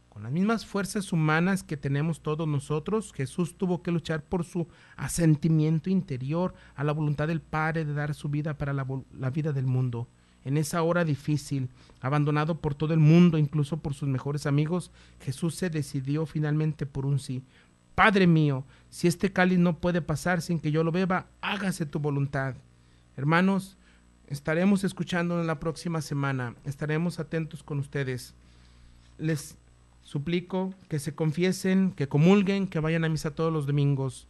Speaker 3: Con las mismas fuerzas humanas que tenemos todos nosotros, Jesús tuvo que luchar por su asentimiento interior a la voluntad del Padre de dar su vida para la vida del mundo. En esa hora difícil, abandonado por todo el mundo, incluso por sus mejores amigos, Jesús se decidió finalmente por un sí. Padre mío, si este cáliz no puede pasar sin que yo lo beba, hágase tu voluntad. Hermanos, estaremos escuchando en la próxima semana, estaremos atentos con ustedes. Les suplico que se confiesen, que comulguen, que vayan a misa todos los domingos.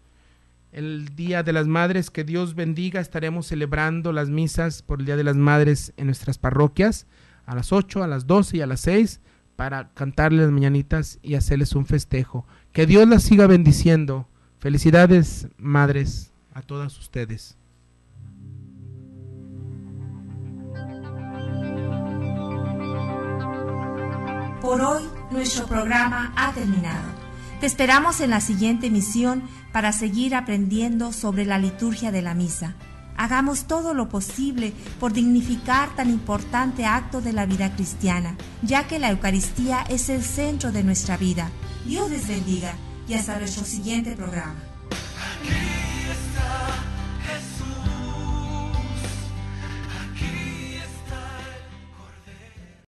Speaker 3: El Día de las Madres, que Dios bendiga, estaremos celebrando las misas por el Día de las Madres en nuestras parroquias, a las 8, a las 12 y a las 6, para cantarles las mañanitas y hacerles un festejo. Que Dios las siga bendiciendo. Felicidades, madres, a todas ustedes.
Speaker 2: Por hoy, nuestro programa ha terminado. Te esperamos en la siguiente emisión para seguir aprendiendo sobre la liturgia de la misa. Hagamos todo lo posible por dignificar tan importante acto de la vida cristiana, ya que la Eucaristía es el centro de nuestra vida. Dios les bendiga y hasta nuestro siguiente programa.